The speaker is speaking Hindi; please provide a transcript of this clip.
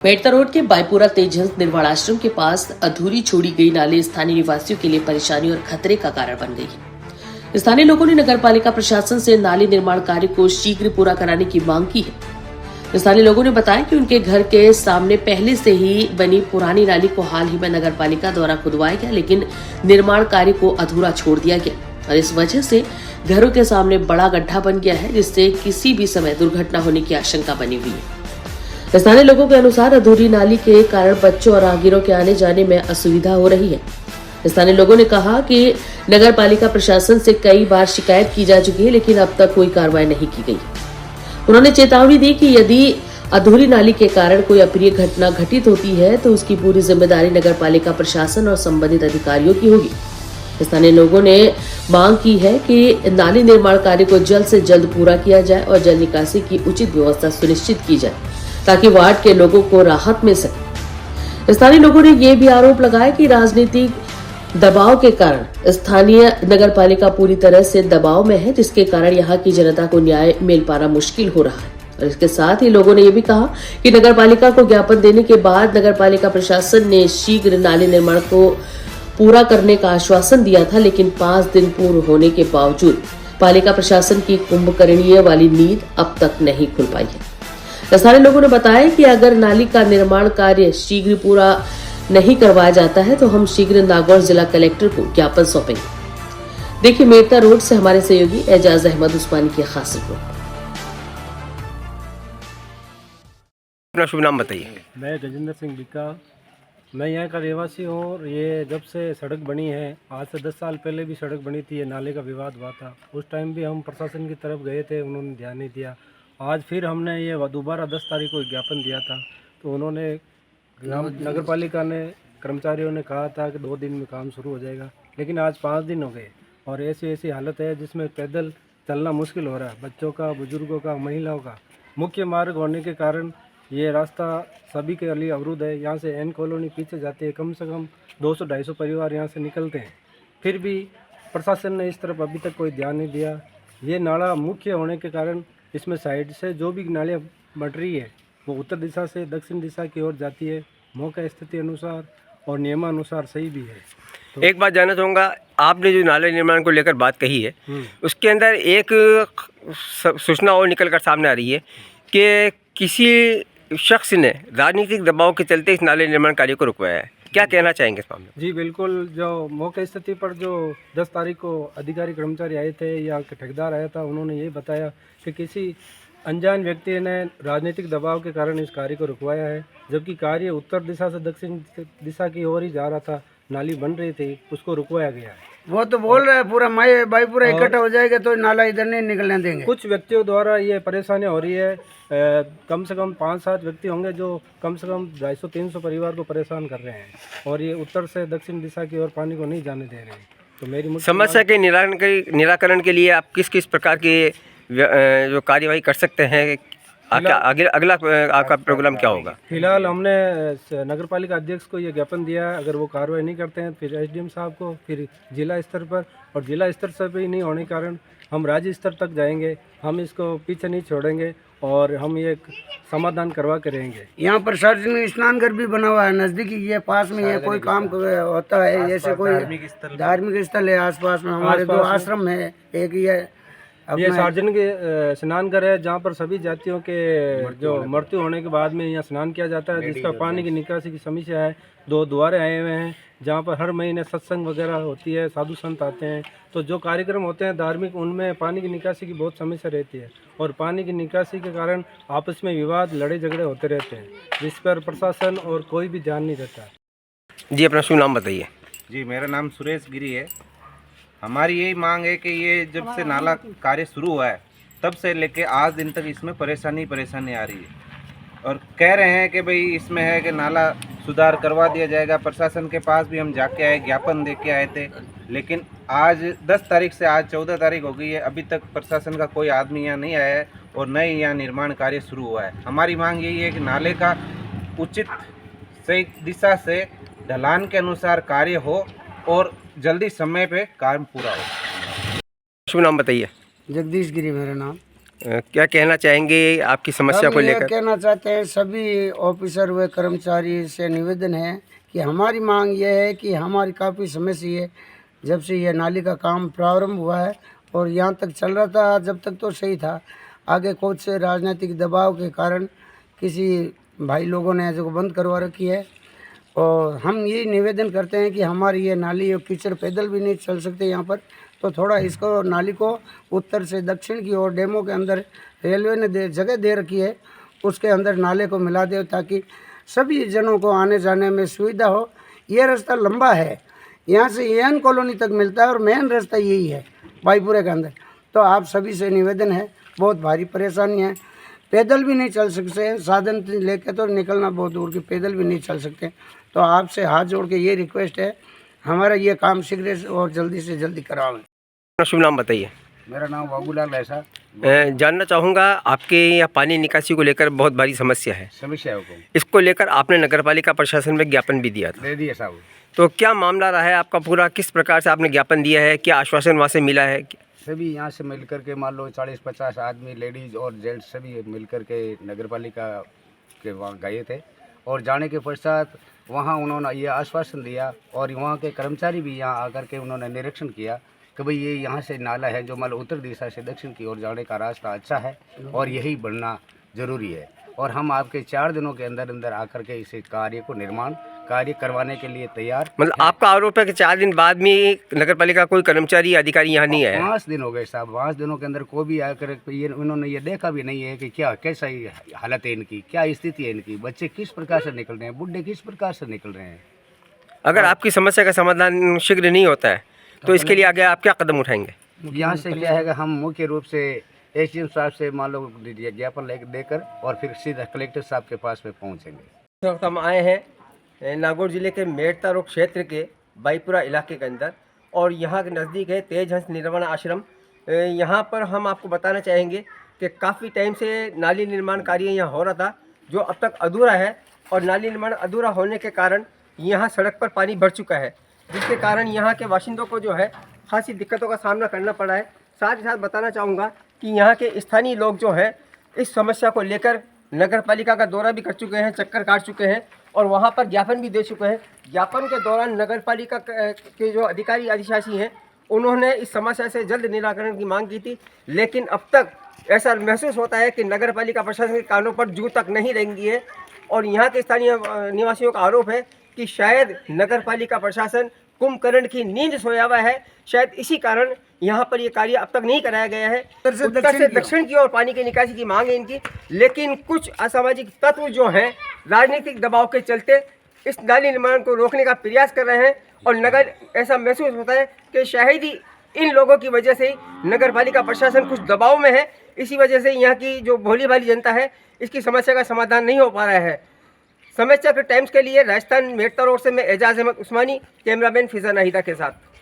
मेड़ता रोड के बाईपुरा तेजहंस निर्वाण आश्रम के पास अधूरी छोड़ी गई नाली स्थानीय निवासियों के लिए परेशानी और खतरे का कारण बन गई है। स्थानीय लोगों ने नगरपालिका प्रशासन से नाली निर्माण कार्य को शीघ्र पूरा कराने की मांग की है। स्थानीय लोगों ने बताया कि उनके घर के सामने पहले से ही बनी पुरानी नाली को हाल ही में नगरपालिका द्वारा खुदवाया गया, लेकिन निर्माण कार्य को अधूरा छोड़ दिया गया और इस वजह से घरों के सामने बड़ा गड्ढा बन गया है, जिससे किसी भी समय दुर्घटना होने की आशंका बनी हुई है। स्थानीय लोगों के अनुसार अधूरी नाली के कारण बच्चों और राहगीरों के आने जाने में असुविधा हो रही है। स्थानीय लोगों ने कहा कि नगर पालिका प्रशासन से कई बार शिकायत की जा चुकी है, लेकिन अब तक कोई कार्रवाई नहीं की गई। उन्होंने चेतावनी दी कि यदि अधूरी नाली के कारण कोई अप्रिय घटना घटित होती है तो उसकी पूरी जिम्मेदारी नगर पालिका प्रशासन और संबंधित अधिकारियों की होगी। स्थानीय लोगों ने मांग की है कि नाली निर्माण कार्य को जल्द से जल्द पूरा किया जाए और जल निकासी की उचित व्यवस्था सुनिश्चित की जाए ताकि वार्ड के लोगों को राहत मिल सके। स्थानीय लोगों ने यह भी आरोप लगाया कि राजनीतिक दबाव के कारण स्थानीय नगरपालिका पूरी तरह से दबाव में है, जिसके कारण यहाँ की जनता को न्याय मिल पाना मुश्किल हो रहा है। और इसके साथ ही लोगों ने यह भी कहा कि नगरपालिका को ज्ञापन देने के बाद नगरपालिका प्रशासन ने शीघ्र नाली निर्माण को पूरा करने का आश्वासन दिया था, लेकिन 5 दिन पूर्ण होने के बावजूद पालिका प्रशासन की कुंभकर्णीय वाली नींद अब तक नहीं खुल पाई है। स्थानीय लोगों ने बताया कि अगर नाली का निर्माण कार्य शीघ्र पूरा नहीं करवाया जाता है तो हम शीघ्र नागौर जिला कलेक्टर को ज्ञापन सौंपेंगे। देखिए मेड़ता रोड से हमारे सहयोगी एजाज अहमद उस्मानी की खास रिपोर्ट। अपना शुभ नाम बताइए। मैं गजेंद्र सिंह बिक्का, मैं यहाँ का रहवासी हूँ। और ये जब से सड़क बनी है, आज से 10 साल पहले भी सड़क बनी थी, ये नाले का विवाद हुआ था। उस टाइम भी हम प्रशासन की तरफ गए थे, उन्होंने ध्यान नहीं दिया। आज फिर हमने ये दोबारा 10 तारीख को ज्ञापन दिया था, तो उन्होंने नगर पालिका ने कर्मचारियों ने कहा था कि 2 दिन में काम शुरू हो जाएगा, लेकिन आज 5 दिन हो गए और ऐसी हालत है जिसमें पैदल चलना मुश्किल हो रहा है। बच्चों का, बुजुर्गों का, महिलाओं का मुख्य मार्ग होने के कारण ये रास्ता सभी के लिए अवरुद्ध है। यहाँ से एन कॉलोनी पीछे जाती है, कम से कम 200-250 परिवार यहाँ से निकलते हैं। फिर भी प्रशासन ने इस तरफ अभी तक कोई ध्यान नहीं दिया। ये नाला मुख्य होने के कारण इसमें साइड से जो भी नालियाँ बढ़ रही है वो उत्तर दिशा से दक्षिण दिशा की ओर जाती है। मौका स्थिति अनुसार और नियमानुसार सही भी है। तो एक बात जानना चाहूँगा, आपने जो नाले निर्माण को लेकर बात कही है उसके अंदर एक सूचना और निकल कर सामने आ रही है कि किसी शख्स ने राजनीतिक दबाव के चलते इस नाले निर्माण कार्य को रुकवाया है। क्या कहना चाहेंगे इस मामले में? जी बिल्कुल, जो मौका स्थिति पर जो 10 तारीख को अधिकारी कर्मचारी आए थे या ठेकेदार आया था, उन्होंने ये बताया कि किसी अनजान व्यक्ति ने राजनीतिक दबाव के कारण इस कार्य को रुकवाया है, जबकि कार्य उत्तर दिशा से दक्षिण दिशा की ओर ही जा रहा था। नाली बन रही थी, उसको रुकवाया गया है। वो तो बोल रहा है पूरा बाईपुरा इकट्ठा हो जाएगा तो नाला इधर नहीं निकलने देंगे। कुछ व्यक्तियों द्वारा ये परेशानियां हो रही है। कम से कम 5-7 व्यक्ति होंगे जो कम से कम 250-300 परिवार को परेशान कर रहे हैं और ये उत्तर से दक्षिण दिशा की ओर पानी को नहीं जाने दे रहे हैं। तो मेरी समस्या के निराकरण के लिए आप किस किस प्रकार की जो कार्यवाही कर सकते हैं? अगला आपका प्रोग्राम क्या होगा? फिलहाल हमने नगरपालिका अध्यक्ष को ये ज्ञापन दिया है। अगर वो कार्रवाई नहीं करते हैं फिर एसडीएम साहब को, फिर जिला स्तर पर, और जिला स्तर से भी नहीं होने के कारण हम राज्य स्तर तक जाएंगे। हम इसको पीछे नहीं छोड़ेंगे और हम ये समाधान करवा के रहेंगे। यहाँ पर सार्वजनिक स्नान घर भी बना हुआ है, नजदीकी ये पास में, ये कोई काम होता है, जैसे कोई धार्मिक स्थल है आसपास में। हमारे 2 आश्रम है, एक ये सार्वजनिक स्नान घर है जहाँ पर सभी जातियों के जो मृत्यु होने के बाद में यहाँ स्नान किया जाता है, जिसका पानी की निकासी की समस्या है। 2 द्वारे आए हुए हैं जहाँ पर हर महीने सत्संग वगैरह होती है, साधु संत आते हैं। तो जो कार्यक्रम होते हैं धार्मिक, उनमें पानी की निकासी की बहुत समस्या रहती है और पानी की निकासी के कारण आपस में विवाद, लड़े झगड़े होते रहते हैं, जिस पर प्रशासन और कोई भी ध्यान नहीं देता। जी अपना शुभ नाम बताइए। जी मेरा नाम सुरेश गिरी है। हमारी यही मांग है कि ये जब से नाला कार्य शुरू हुआ है तब से लेके आज दिन तक इसमें परेशानी आ रही है और कह रहे हैं कि भाई इसमें है कि नाला सुधार करवा दिया जाएगा। प्रशासन के पास भी हम जाके आए, ज्ञापन दे के आए थे, लेकिन आज 10 तारीख से आज 14 तारीख हो गई है, अभी तक प्रशासन का कोई आदमी यहाँ नहीं आया है और न ही यहाँ निर्माण कार्य शुरू हुआ है। हमारी मांग यही है कि नाले का उचित सही दिशा से ढलान के अनुसार कार्य हो और जल्दी समय पे काम पूरा हो। शुभ नाम बताइए। जगदीश गिरी मेरा नाम। क्या कहना चाहेंगे आपकी समस्या हम को ये लेकर? कहना चाहते हैं सभी ऑफिसर व कर्मचारी से निवेदन है कि हमारी मांग ये है कि हमारी काफ़ी समय से ये जब से ये नाली का काम प्रारंभ हुआ है और यहाँ तक चल रहा था, जब तक तो सही था, आगे कुछ राजनीतिक दबाव के कारण किसी भाई लोगों ने जो बंद करवा रखी है। और हम ये निवेदन करते हैं कि हमारी ये नाली और कीचड़ पैदल भी नहीं चल सकते यहाँ पर, तो थोड़ा इसको नाली को उत्तर से दक्षिण की ओर डेमो के अंदर रेलवे ने जगह दे रखी है, उसके अंदर नाले को मिला दे ताकि सभी जनों को आने जाने में सुविधा हो। ये रास्ता लंबा है, यहाँ से एन कॉलोनी तक मिलता है और मेन रास्ता यही है बाईपुरे के अंदर। तो आप सभी से निवेदन है, बहुत भारी परेशानी है, पैदल भी नहीं चल सकते हैं, साधन लेके तो निकलना बहुत दूर की, पैदल भी नहीं चल सकते। तो आपसे हाथ जोड़ के ये रिक्वेस्ट है, हमारा ये काम शीघ्र और जल्दी से जल्दी कराओ। अपना शुभ नाम बताइए। मेरा नाम बाबूलाल ऐसा। जानना चाहूँगा, आपके यहाँ पानी निकासी को लेकर बहुत भारी समस्या है, समस्या है को इसको लेकर आपने नगरपालिका प्रशासन में ज्ञापन भी दिया था, दे दिया साहब। तो क्या मामला रहा है आपका पूरा? किस प्रकार से आपने ज्ञापन दिया है? क्या आश्वासन वहाँ से मिला है? सभी यहाँ से मिलकर के मान लो 40-50 आदमी, लेडीज और जेंट्स सभी मिलकर के नगरपालिका के वहाँ गए थे और जाने के पश्चात वहाँ उन्होंने ये आश्वासन दिया और वहाँ के कर्मचारी भी यहाँ आकर के उन्होंने निरीक्षण किया कि भाई ये यहाँ से नाला है जो मान लो उत्तर दिशा से दक्षिण की ओर जाने का रास्ता अच्छा है और यही बनना ज़रूरी है और हम आपके 4 दिनों के अंदर अंदर आकर के इस कार्य को निर्माण कार्य करवाने के लिए तैयार। मतलब आपका आरोप है कि 4 दिन बाद में नगरपालिका कोई कर्मचारी अधिकारी यहाँ नहीं आया? 5 दिन हो गए साहब, 5 दिनों के अंदर कोई भी आकर ये उन्होंने ये देखा भी नहीं है कि क्या कैसा हालत है इनकी, क्या स्थिति है इनकी, बच्चे किस प्रकार से निकल रहे हैं, बुढ़े किस प्रकार से निकल रहे हैं। अगर आपकी समस्या का समाधान शीघ्र नहीं होता है तो इसके लिए आगे आप क्या कदम उठाएंगे? यहाँ से क्या है कि हम मुख्य रूप से एसडीएम साहब से मान लो ज्ञापन देकर और फिर सीधा कलेक्टर साहब के पास में पहुँचेंगे। इस वक्त हम आए हैं नागौर जिले के मेड़ता रोड क्षेत्र के बाईपुरा इलाके के अंदर और यहाँ के नज़दीक है तेजहंस निर्वाण आश्रम। यहाँ पर हम आपको बताना चाहेंगे कि काफ़ी टाइम से नाली निर्माण कार्य यहाँ हो रहा था जो अब तक अधूरा है और नाली निर्माण अधूरा होने के कारण यहाँ सड़क पर पानी भर चुका है, जिसके कारण यहाँ के बाशिंदों को जो है खासी दिक्कतों का सामना करना पड़ा है। साथ ही साथ बताना चाहूँगा कि यहाँ के स्थानीय लोग जो हैं इस समस्या को लेकर नगरपालिका का दौरा भी कर चुके हैं, चक्कर काट चुके हैं और वहाँ पर ज्ञापन भी दे चुके हैं। ज्ञापन के दौरान नगरपालिका के जो अधिकारी अधिशासी हैं उन्होंने इस समस्या से जल्द निराकरण की मांग की थी, लेकिन अब तक ऐसा महसूस होता है कि नगरपालिका प्रशासन के कानों पर जू तक नहीं रेंगी है। और यहाँ के स्थानीय निवासियों का आरोप है कि शायद नगरपालिका प्रशासन कुंभकर्ण की नींद सोया हुआ है, शायद इसी कारण यहाँ पर ये कार्य अब तक नहीं कराया गया है। उत्तर से दक्षिण की ओर पानी की निकासी की मांग है इनकी, लेकिन कुछ असामाजिक तत्व जो हैं राजनीतिक दबाव के चलते इस नाली निर्माण को रोकने का प्रयास कर रहे हैं और नगर ऐसा महसूस होता है कि शायद ही इन लोगों की वजह से ही नगरपालिका प्रशासन कुछ दबाव में है, इसी वजह से यहाँ की जो भोली भाली जनता है इसकी समस्या का समाधान नहीं हो पा रहा है। समस्या के टाइम्स के लिए राजस्थान मेड़ता रोड से मैं एजाज अहमद उस्मानी, कैमरामैन फिजा नाहिदा के साथ।